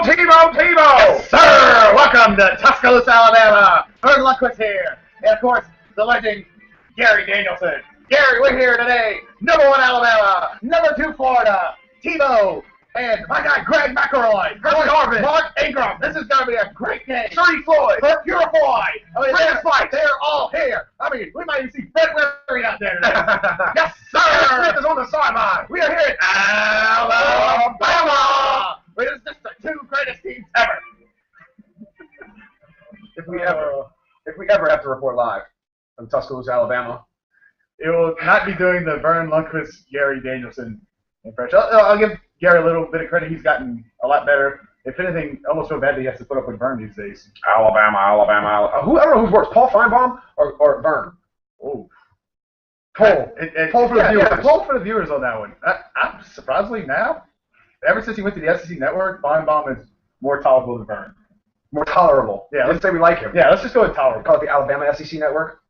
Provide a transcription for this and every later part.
Tebow! Yes, sir! Welcome to Tuscaloosa, Alabama. Vern Lundquist here. And, of course, the legend, Gary Danielson. Gary, we're here today. Number 1, Alabama. Number 2, Florida. Tebow. And my guy, Greg McElroy. Mark Ingram. This is going to be a great game. Shirley Floyd. But Pure Floyd. Brandon Slice. They're all here. I mean, we might even see Fred Weary out there today. Yes, sir! Smith is on the sideline. We are here at Alabama. It is just the 2 greatest teams ever. If we ever have to report live from Tuscaloosa, Alabama, it will not be doing the Vern Lundquist, Gary Danielson impression. I'll give Gary a little bit of credit. He's gotten a lot better. If anything, almost so bad that he has to put up with Vern these days. Alabama. I don't know who's worse, Paul Feinbaum or Vern. Oh. Poll for the viewers. Yeah, poll for the viewers on that one. I'm surprisingly now, ever since he went to the SEC Network, Feinbaum is more tolerable than Vern. More tolerable. Yeah, let's say we like him. Yeah, let's just go with tolerable. Call it the Alabama SEC Network.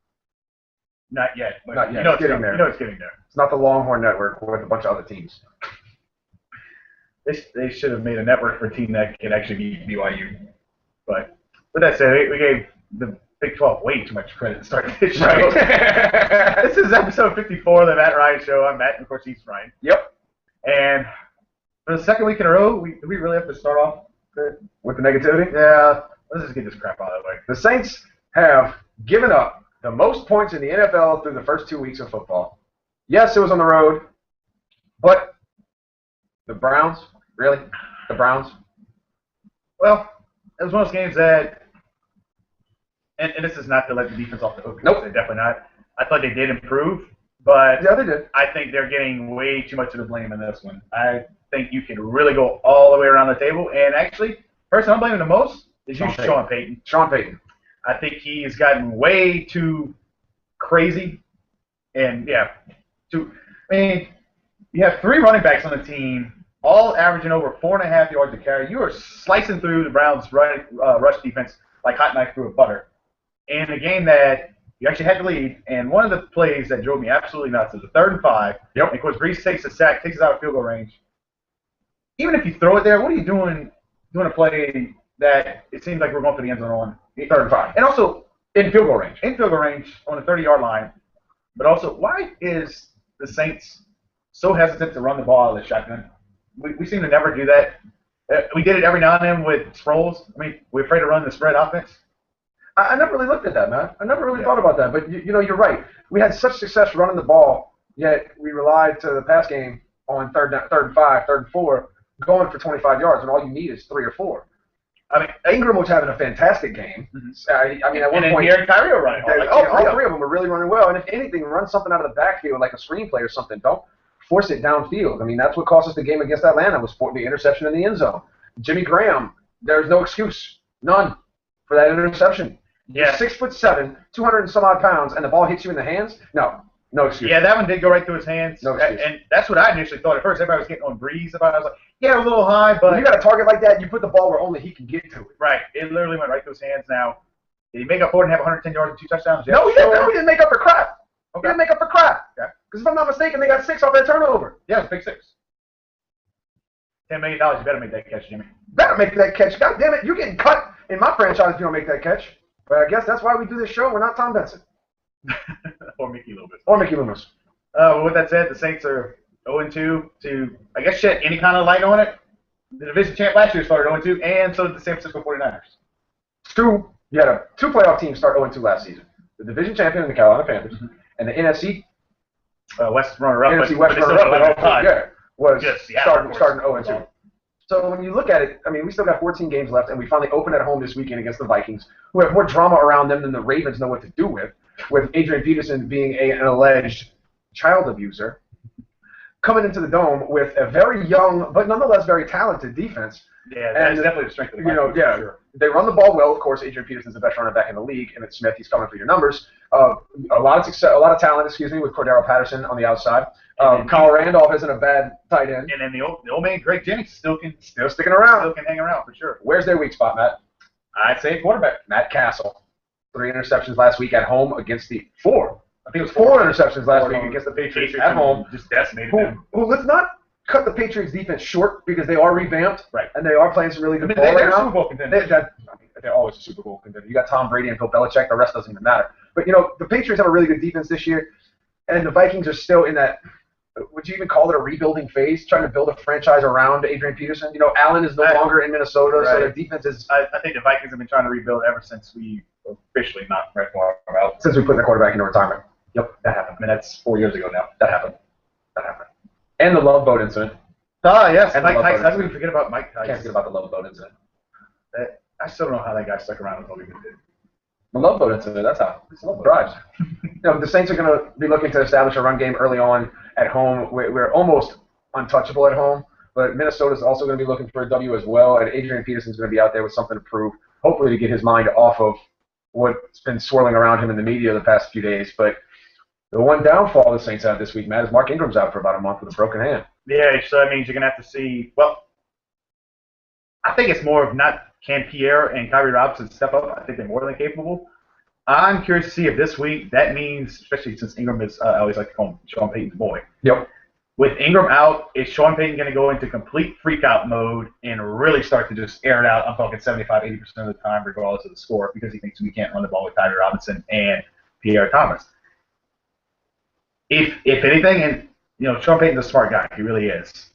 Not yet. But Not yet. You know It's getting there. You know it's getting there. It's not the Longhorn Network with a bunch of other teams. They should have made a network for a team that can actually beat BYU. But with that said, we gave the Big 12 way too much credit to start this show. Right. This is episode 54 of the Matt Ryan Show. I'm Matt, and of course he's Ryan. Yep. And for the second week in a row, we really have to start off with the negativity? Yeah. Let's just get this crap out of the way. The Saints have given up the most points in the NFL through the first 2 weeks of football. Yes, it was on the road, but the Browns, really? The Browns? Well, it was one of those games that, and this is not to let the defense off the hook. Nope. Definitely not. I thought they did improve, but Yeah, they did. I think they're getting way too much of the blame in this one. I think you can really go all the way around the table, and actually, the person I'm blaming the most is Sean Sean Payton. Sean Payton. I think he's gotten way too crazy, and you have 3 running backs on the team, all averaging over 4.5 yards a carry. You are slicing through the Browns' rush defense like hot knife through a butter. In a game that you actually had to lead, and one of the plays that drove me absolutely nuts is the 3rd and 5. Yep. And of course, Brees takes a sack, takes us out of field goal range. Even if you throw it there, what are you doing a play that it seems like we're going for the end zone on 3rd and 5. and also In field goal range. in field goal range on the 30-yard line. But also, why is the Saints so hesitant to run the ball out of the shotgun? We seem to never do that. We did it every now and then with Sproles. I mean, we're afraid to run the spread offense. I never really looked at that, man. I never really thought about that. But, you're right. We had such success running the ball, yet we relied to the pass game on 3rd and 5, 3rd and 4, going for 25 yards, and all you need is 3 or 4. I mean, Ingram was having a fantastic game. Mm-hmm. I mean, at one and point, here and Kyrie are running. all 3 of them were really running well. And if anything, run something out of the backfield, like a screenplay or something. Don't force it downfield. I mean, that's what cost us the game against Atlanta, was the interception in the end zone. Jimmy Graham, there's no excuse, none, for that interception. Yeah. 6'7", 200 and some odd pounds, and the ball hits you in the hands? No excuse. Yeah, that one did go right through his hands. No excuse. And that's what I initially thought at first. Everybody was getting on Breeze about it. I was like, yeah, a little high, but When you got a target like that, you put the ball where only he can get to it. right. It literally went right through his hands. Now, did he make up for it and have 110 yards and 2 touchdowns? Yeah, No, he didn't make up for crap. Okay. He didn't make up for crap. Okay. Because if I'm not mistaken, they got 6 off that turnover. Yeah, it's pick 6. $10 million. You better make that catch, Jimmy. Better make that catch. God damn it, you're getting cut in my franchise if you don't make that catch. But I guess that's why we do this show. We're not Tom Benson. Or Mickey Loomis. Or Mickey Loomis. With that said, the Saints are 0-2 to, I guess, shed any kind of light on it. The division champ last year started 0-2, and so did the San Francisco 49ers. You had 2 playoff teams start 0-2 last season. The division champion, the Carolina Panthers, and the NFC West runner-up. NFC West runner-up, was starting 0-2. So when you look at it, I mean, we still got 14 games left, and we finally open at home this weekend against the Vikings, who have more drama around them than the Ravens know what to do with Adrian Peterson being an alleged child abuser, coming into the Dome with a very young but nonetheless very talented defense. Yeah, that's definitely the strength of the Vikings. Sure. They run the ball well. Of course, Adrian Peterson's the best running back in the league, and it's Smith. He's coming for your numbers. A lot of success, a lot of talent. With Cordero Patterson on the outside. Kyle Randolph isn't a bad tight end. And then the old man Greg Jennings still sticking around. Still can hang around for sure. Where's their weak spot, Matt? I'd say quarterback. Matt Castle. 3 interceptions last week at home against the 4. I think it was 4 interceptions last week against the Patriots at home. Just decimated them. Who let's not cut the Patriots defense short because they are revamped, right, and they are playing some really good ball they're right now. Super Bowl contenders. They're always a Super Bowl contender. You got Tom Brady and Bill Belichick. The rest doesn't even matter. But, you know, the Patriots have a really good defense this year, and the Vikings are still in that, would you even call it a rebuilding phase, trying to build a franchise around Adrian Peterson? You know, Allen is no longer in Minnesota, so their defense is... I think the Vikings have been trying to rebuild ever since we officially knocked Brett Favre out. Since we put the quarterback into retirement. Yep, that happened. I mean, that's 4 years ago now. That happened. And the Love Boat incident. Oh, yes, and Mike Tyson. How do we forget about Mike Tyson? Can't forget about the Love Boat incident. I still don't know how that guy stuck around with all he did. The Love Boat incident, that's how it's drives. You know, the Saints are going to be looking to establish a run game early on at home. We're almost untouchable at home, but Minnesota's also going to be looking for a W as well, and Adrian Peterson's going to be out there with something to prove, hopefully to get his mind off of what's been swirling around him in the media the past few days. But the one downfall the Saints have this week, Matt, is Mark Ingram's out for about a month with a broken hand. Yeah, so that means you're going to have to see, well, I think it's more of not can Pierre and Kyrie Robinson step up. I think they're more than capable. I'm curious to see if this week that means, especially since Ingram is, I always like to call him Sean Payton's boy. Yep. With Ingram out, is Sean Payton going to go into complete freak-out mode and really start to just air it out? I'm talking 75, 80% of the time, regardless of the score, because he thinks we can't run the ball with Kyrie Robinson and Pierre Thomas. If anything, and you know, Sean Payton's a smart guy. He really is.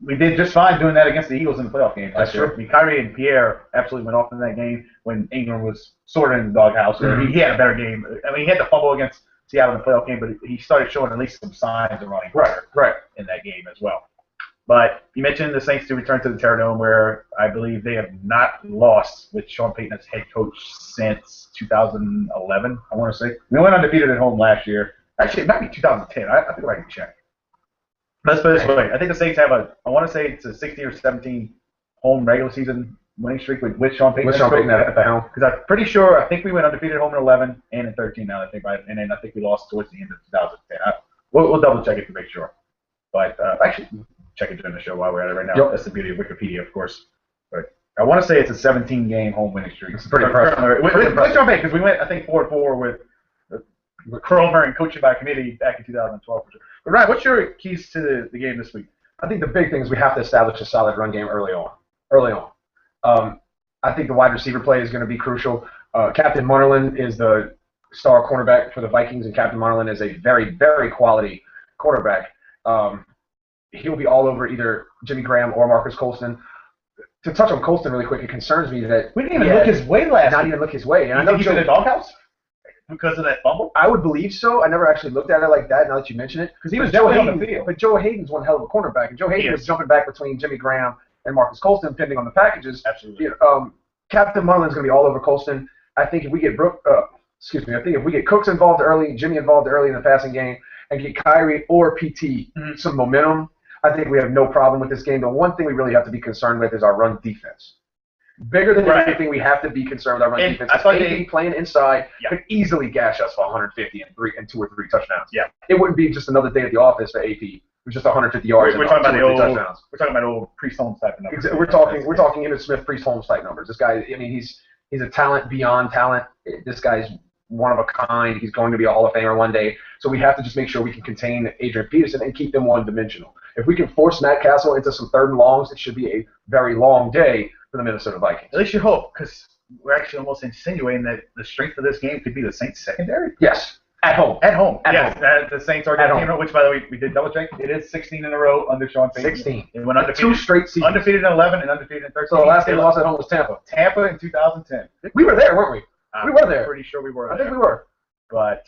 We did just fine doing that against the Eagles in the playoff game. That's true. I mean, Kyrie and Pierre absolutely went off in that game when Ingram was sort of in the doghouse. Mm-hmm. He had a better game. I mean, he had the fumble against Seattle in the playoff game, but he started showing at least some signs of running right in that game as well. But you mentioned the Saints to return to the Terradome, where I believe they have not lost with Sean Payton as head coach since 2011, I want to say. We went undefeated at home last year. Actually, it might be 2010. I think I can check. Let's put it this way. I think the Saints have I want to say it's a 16 or 17 home regular season winning streak with Sean Payton. With Sean Payton at the helm. Because I'm pretty sure, I think we went undefeated at home in 11 and in 13 now, I think, right? And then I think we lost towards the end of 2010. We'll double check it to make sure. But actually, check it during the show while we're at it right now. Yep. That's the beauty of Wikipedia, of course. But I want to say it's a 17-game home winning streak. It's pretty impressive. With Sean Payton, because we went, I think, 4-4 with Kromer and coaching by committee back in 2012. But Ryan, what's your keys to the game this week? I think the big thing is we have to establish a solid run game early on. I think the wide receiver play is going to be crucial. Captain Munnerlyn is the star cornerback for the Vikings, and Captain Munnerlyn is a very, very quality quarterback. He'll be all over either Jimmy Graham or Marcus Colston. To touch on Colston really quick, it concerns me that we didn't even look his way last week. Not even look his way. And I know he's in the doghouse because of that fumble. I would believe so. I never actually looked at it like that. Now that you mention it, because he was definitely on the field. But Joe Hayden's one hell of a cornerback, and Joe Hayden was jumping back between Jimmy Graham and Marcus Colston, depending on the packages. Absolutely. Captain Munnerlyn's going to be all over Colston. I think if we get if we get Cooks involved early, Jimmy involved early in the passing game, and get Kyrie or PT some momentum, I think we have no problem with this game. The one thing we really have to be concerned with is our run defense. Bigger than anything, we have to be concerned with our run defense. AP playing inside could easily gash us for 150 and 2 or 3 touchdowns. Yeah. It wouldn't be just another day at the office for AP. It was just 150 yards. We're talking about the old Priest Holmes type of numbers. We're talking Emmitt Smith, Priest Holmes type numbers. This guy, I mean, he's a talent beyond talent. This guy's one of a kind. He's going to be a Hall of Famer one day. So we have to just make sure we can contain Adrian Peterson and keep them one-dimensional. If we can force Matt Castle into some 3rd and longs, it should be a very long day for the Minnesota Vikings. At least you hope, because we're actually almost insinuating that the strength of this game could be the Saints' secondary. Yes. At home. The Saints are at home. Which, by the way, we did double check. It is 16 in a row under Sean Payton. 16. It went undefeated. 2 straight seasons. Undefeated in 11 and undefeated in 13. So the last game we lost at home was Tampa. Tampa in 2010. We were there, weren't we? We were there. I'm pretty sure we were. I think we were. But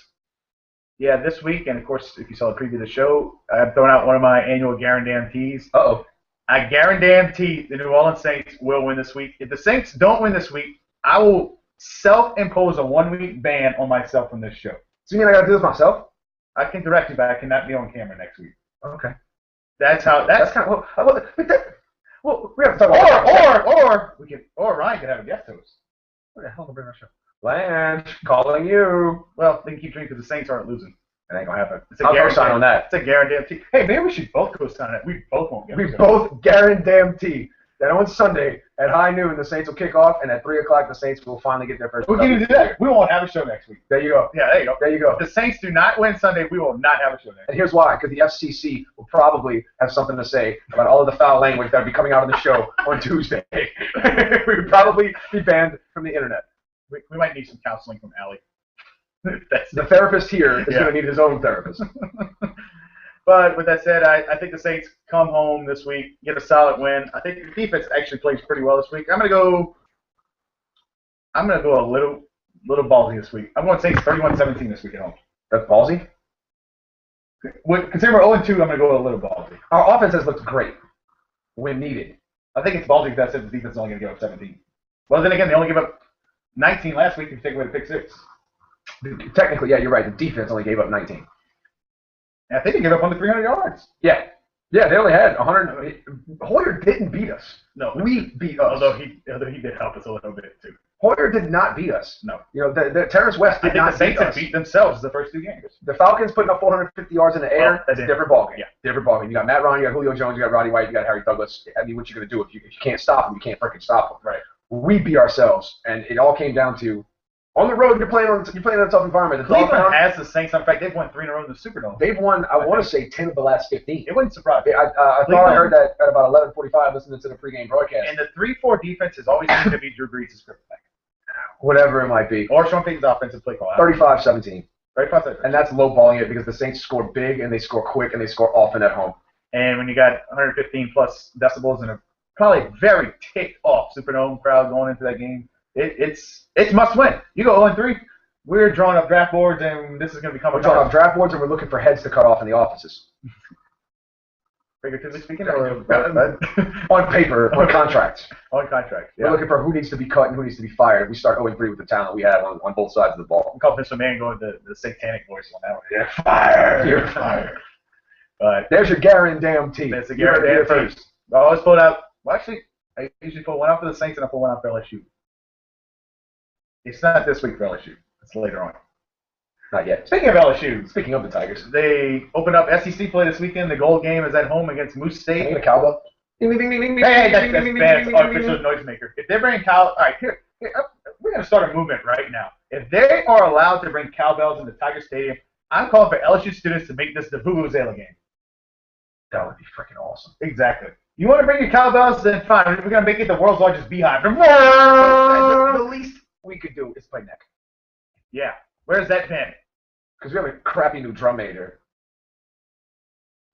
yeah, this week, and of course, if you saw the preview of the show, I've thrown out one of my annual guarantees. I guarantee the New Orleans Saints will win this week. If the Saints don't win this week, I will self-impose a 1-week ban on myself from this show. So you mean I got to do this myself? I can direct you, but I cannot be on camera next week. Okay. That's kind of well, we have to talk about or Ryan could have a guest host. What the hell will bring our show? Blanche, calling you. Well, they can keep drinking because the Saints aren't losing. It ain't gonna happen. I'll co-sign on that. It's a guarantee. Hey, maybe we should both co-sign it. We both won't get it. We both guarantee that on Sunday at high noon the Saints will kick off, and at 3 o'clock the Saints will finally get their first. We can do that. We won't have a show next week. There you go. Yeah, there you go. There you go. If the Saints do not win Sunday, we will not have a show next week. And here's why: because the FCC will probably have something to say about all of the foul language that will be coming out of the show on Tuesday. We would probably be banned from the internet. We might need some counseling from Allie. The therapist here is going to need his own therapist. But with that said, I think the Saints come home this week, get a solid win. I think the defense actually plays pretty well this week. I'm gonna go a little ballsy this week. I'm going Saints 31-17 this week at home. That's ballsy. Considering we're 0-2, I'm gonna go a little ballsy. Our offense has looked great when needed. I think it's ballsy because I said the defense is only gonna give up 17. Well, then again, they only gave up 19 last week if you take away the pick 6. Technically, yeah, you're right. The defense only gave up 19. And I think they gave up under 300 yards. Yeah. Yeah, they only had 100. Hoyer didn't beat us. No. We beat us. Although he did help us a little bit, too. Hoyer did not beat us. No. You know, the Terrence West did not beat us. The Saints have beat themselves the first 2 games. The Falcons putting up 450 yards in the air, that's a different ballgame. Yeah. Different ballgame. You got Matt Ryan, you got Julio Jones, you got Roddy White, you got Harry Douglas. I mean, what you going to do? If you can't stop them, you can't freaking stop them. Right. We beat ourselves, and it all came down to on the road. You're playing in a tough environment. Cleveland has the Saints. In fact, they've won 3 in a row in the Superdome. They've won. I want to say 10 of the last 15. It wouldn't surprise me. I thought I heard that at about 11:45, listening to the pregame broadcast. And the 3-4 defense is always going to be Drew Brees' script back. Whatever it might be. Or Sean Payton's offensive play call. 35-17. 35-17. And that's low balling it because the Saints score big and they score quick and they score often at home. And when you got 115 plus decibels and a probably very ticked off Superdome crowd going into that game, it's must win. You go 0-3. We're drawing up draft boards, and this is going to become we're drawing up draft boards, and we're looking for heads to cut off in the offices. Figuratively speaking, on paper, on contracts. On contracts. Yeah. We're looking for who needs to be cut and who needs to be fired. We start 0-3 with the talent we have on both sides of the ball. I call Mr. Man going the satanic voice on that one. You're fired. You're fired. But there's your guarantee. That's a guarantee first. I always pull it out. Well, actually, I usually pull one out for the Saints and I pull one out for LSU. It's not this week for LSU. It's later on. Not yet. Speaking of LSU, speaking of the Tigers, they opened up SEC play this weekend. The goal game is at home against Moose State. The cowbell. Hey, that's bad. Artificial noisemaker. If they bring all right, here, we're gonna start a movement right now. If they are allowed to bring cowbells into Tiger Stadium, I'm calling for LSU students to make this the Vuvuzela game. That would be freaking awesome. Exactly. You want to bring your cowbells? Then fine. We're gonna make it the world's largest beehive. The least we could do is play neck. Yeah. Where's that band? Because we have a crappy new drum major.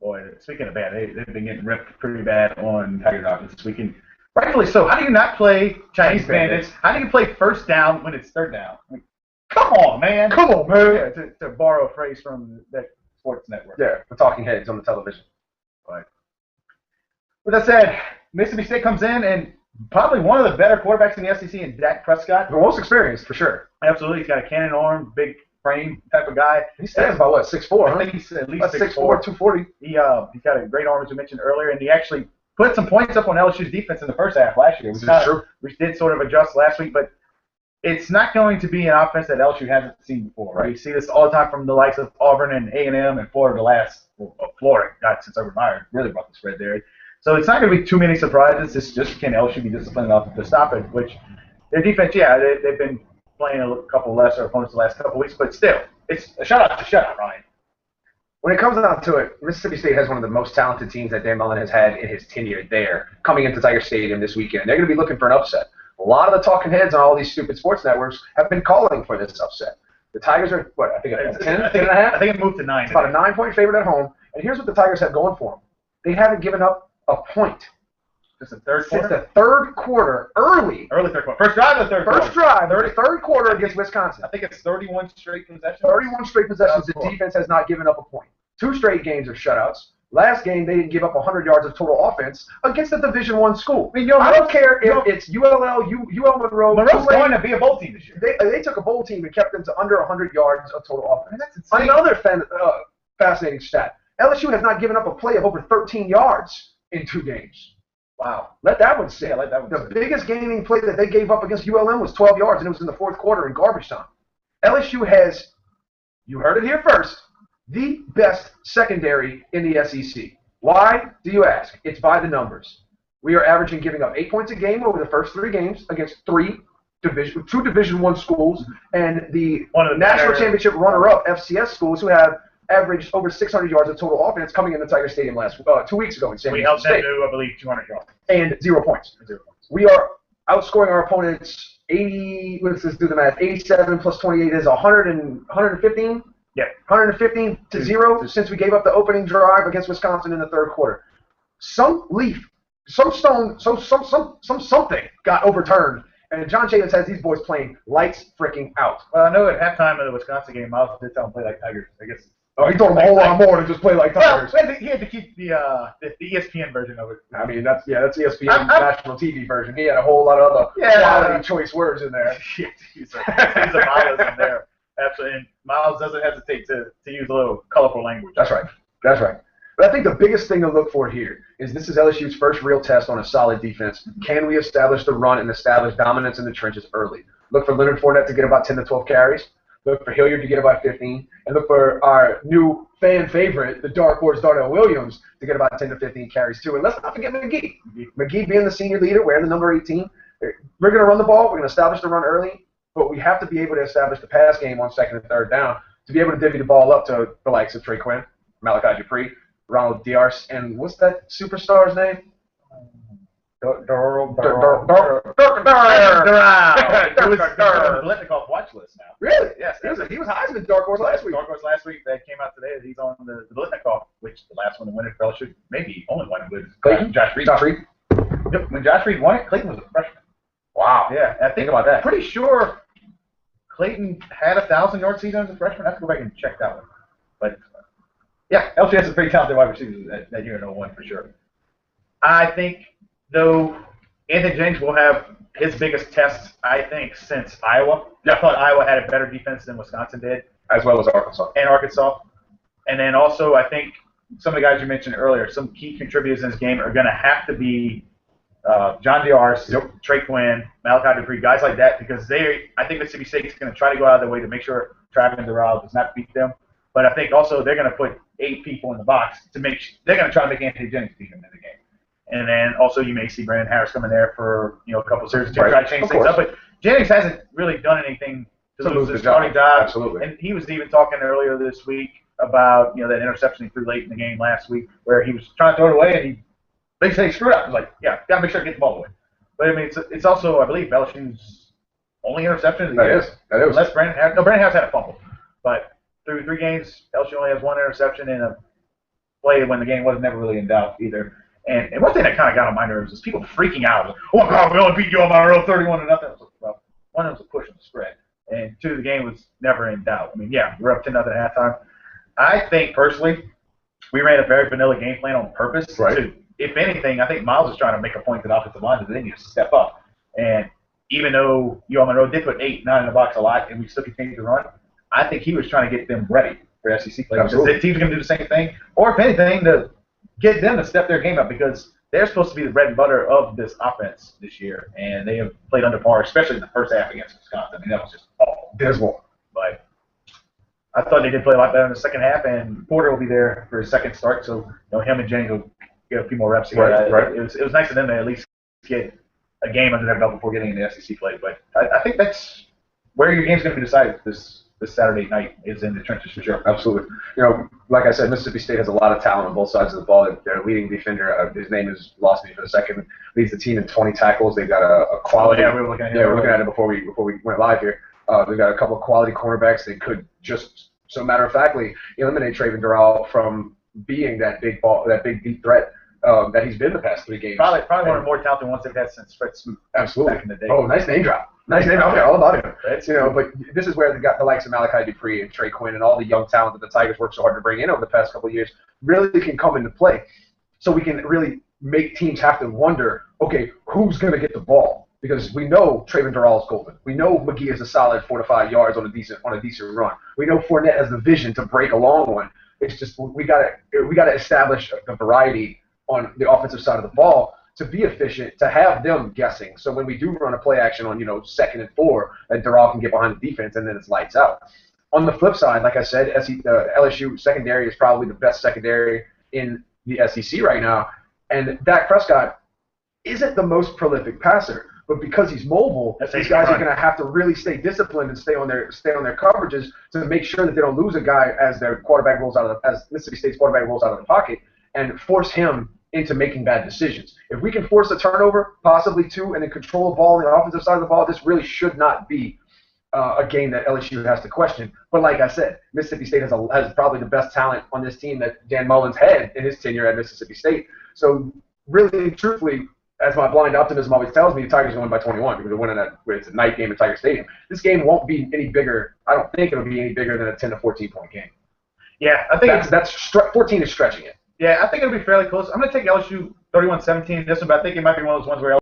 Boy, speaking of band, they've been getting ripped pretty bad on Tiger Dawkins this weekend. Rightfully so. How do you not play Chinese Bandits? How do you play first down when it's third down? I mean, come on, man. Come on, man. Yeah, to borrow a phrase from that sports network. Yeah, the talking heads on the television. But with that said, Mississippi State comes in and probably one of the better quarterbacks in the SEC in Dak Prescott. The most experienced, for sure. Absolutely. He's got a cannon arm, big frame type of guy. He stands about, what, 6'4", I think he's at least 6'4", 240. He's got a great arm, as we mentioned earlier, and he actually put some points up on LSU's defense in the first half last year. We did sort of adjust last week, but it's not going to be an offense that LSU hasn't seen before. Right? You see this all the time from the likes of Auburn and A&M and Florida Florida, not since Urban Meyer really brought the spread there. So it's not going to be too many surprises. It's just can LSU be disciplined enough to stop it, which their defense, they've been playing a couple lesser opponents the last couple weeks, but still, it's a shutout, Ryan. When it comes down to it, Mississippi State has one of the most talented teams that Dan Mullen has had in his tenure there, coming into Tiger Stadium this weekend. They're going to be looking for an upset. A lot of the talking heads on all these stupid sports networks have been calling for this upset. The Tigers are, what, I think 10 and a half? I think it moved to 9. It's about a 9-point favorite at home. And here's what the Tigers have going for them. They haven't given up a point. Just the third quarter? Since the third quarter, early third quarter. First drive of the third quarter. First drive, third quarter against Wisconsin. I think it's 31 straight possessions. 31 straight possessions. The defense has not given up a point. 2 straight games of shutouts. Last game, they didn't give up 100 yards of total offense against a Division I school. I don't care if it's UL Monroe. Monroe's going to be a bowl team this year. They took a bowl team and kept them to under 100 yards of total offense. That's another fascinating stat. LSU has not given up a play of over 13 yards in 2 games. Wow. Let that one sit. The biggest gaming play that they gave up against ULM was 12 yards, and it was in the fourth quarter in garbage time. LSU has, you heard it here first, the best secondary in the SEC. Why, do you ask? It's by the numbers. We are averaging giving up 8 points a game over the first 3 games against two Division I schools and the national championship runner-up FCS schools who have averaged over 600 yards of total offense coming in the Tiger Stadium 2 weeks ago in San Diego State. We held them to, I believe, 200 yards. And 0 points. We are outscoring our opponents 80, let's just do the math, 87 plus 28 is 115? Yeah. 115 to 0 since we gave up the opening drive against Wisconsin in the third quarter. Some something got overturned, and John Jacobs has these boys playing lights freaking out. Well, I know at halftime of the Wisconsin game, Miles did tell them play like Tigers. I guess. Oh, he told them a whole lot more than just play like Tigers. Well, he had to keep the ESPN version of it. I mean, that's ESPN national TV version. He had a whole lot of other quality choice words in there. He's a Miles in there. Absolutely. And Miles doesn't hesitate to use a little colorful language. That's right. That's right. But I think the biggest thing to look for here is this is LSU's first real test on a solid defense. Can we establish the run and establish dominance in the trenches early? Look for Leonard Fournette to get about 10 to 12 carries. Look for Hilliard to get about 15. And look for our new fan favorite, the dark horse Darnell Williams, to get about 10 to 15 carries too. And let's not forget McGee. McGee being the senior leader, wearing the number 18. We're going to run the ball. We're going to establish the run early. But we have to be able to establish the pass game on second and third down to be able to divvy the ball up to the likes of Trey Quinn, Malachi Dupree, Ronald Diarse, and what's that superstar's name? He was on the Blitnikoff watch list now. Really? Yes. He was Heisman dark horse last week. Dark horse last week that came out today that he's on the Blitnikoff, which the last one to win it fellowship, maybe only one with Clayton? Josh Reed. Yep. When Josh Reed won it, Clayton was a freshman. Wow. Yeah, I think about that. Pretty sure Clayton had a 1,000-yard season as a freshman. I have to go back and check that one. But yeah, LSU has a pretty talented wide receiver that year in 01 for sure. I think, though, Anthony Jennings will have his biggest test, I think, since Iowa. I thought Iowa had a better defense than Wisconsin did. As well as Arkansas. And then also, I think some of the guys you mentioned earlier, some key contributors in this game are going to have to be John Diarse, Trey Quinn, Malachi Dupree, guys like that, because I think Mississippi State's going to try to go out of their way to make sure Travis Doral does not beat them. But I think also they're going to put 8 people in the box they're going to try to make Anthony Jennings beat them in the game. And then also you may see Brandon Harris coming there for a couple of series to try to change things up. But Jennings hasn't really done anything to lose his starting job. Absolutely. And he was even talking earlier this week about that interception he threw late in the game last week where he was trying to throw it away and they say he screwed up. I was like, yeah, got to make sure to get the ball away. But I mean, it's also, I believe, LSU's only interception of the year. That is. Unless Brandon Harris had a fumble. But through 3 games, LSU only has 1 interception in a play when the game wasn't never really in doubt either. And one thing that kind of got on my nerves is people freaking out. Like, oh, my God, we only beat you on my road 31-0. Well, one of them was a push on the spread. And 2, the game was never in doubt. I mean, yeah, we're up 10-0 at halftime. I think, personally, we ran a very vanilla game plan on purpose. Right. If anything, I think Miles is trying to make a point to the offensive line that they need to step up. And even though you on the road did put 8, 9 in the box a lot, and we still continue to run, I think he was trying to get them ready for SEC play. Because the team's going to do the same thing. Or if anything, to get them to step their game up because they're supposed to be the bread and butter of this offense this year. And they have played under par, especially in the first half against Wisconsin. I mean, that was just awful. Dismal. But I thought they did play a lot better in the second half, and Porter will be there for his second start. So him and Jennings will get a few more reps together. Right. It was nice of them to at least get a game under their belt before getting into SEC play. But I think that's where your game's going to be decided this Saturday night is in the trenches for sure. Absolutely. Like I said, Mississippi State has a lot of talent on both sides of the ball. Their leading defender, his name is lost me for a second, leads the team in 20 tackles. They've got a quality. Yeah, we were looking at it. Yeah, we were looking at it before we went live here. They've got a couple of quality cornerbacks. They could just, so matter of factly, eliminate Traven Doral from being that big deep threat that he's been the past 3 games. Probably one of the more talented ones they've had since Fred Smoot. Absolutely. Back in the day. Oh, nice name drop. Nice name. Okay, all about him. But this is where they got the likes of Malachi Dupree and Trey Quinn and all the young talent that the Tigers worked so hard to bring in over the past couple of years really can come into play. So we can really make teams have to wonder, okay, who's going to get the ball? Because we know Traven Doral is golden. We know McGee is a solid 4 to 5 yards on a decent run. We know Fournette has the vision to break a long one. It's just we gotta establish the variety on the offensive side of the ball to be efficient, to have them guessing. So when we do run a play action on 2nd and 4, that Doral can get behind the defense and then it's lights out. On the flip side, like I said, LSU secondary is probably the best secondary in the SEC right now, and Dak Prescott isn't the most prolific passer. But because he's mobile, these guys are going to have to really stay disciplined and stay on their coverages to make sure that they don't lose a guy as their quarterback rolls out of as Mississippi State's quarterback rolls out of the pocket and force him into making bad decisions. If we can force a turnover, possibly two, and then control the ball on the offensive side of the ball, this really should not be a game that LSU has to question. But like I said, Mississippi State has probably the best talent on this team that Dan Mullen's had in his tenure at Mississippi State. So really, truthfully, as my blind optimism always tells me, the Tigers are going by 21 because they're winning it's a night game at Tiger Stadium. This game won't be any bigger. I don't think it'll be any bigger than a 10 to 14 point game. Yeah, I think that's 14 is stretching it. Yeah, I think it'll be fairly close. I'm going to take LSU 31-17 in this one, but I think it might be one of those ones where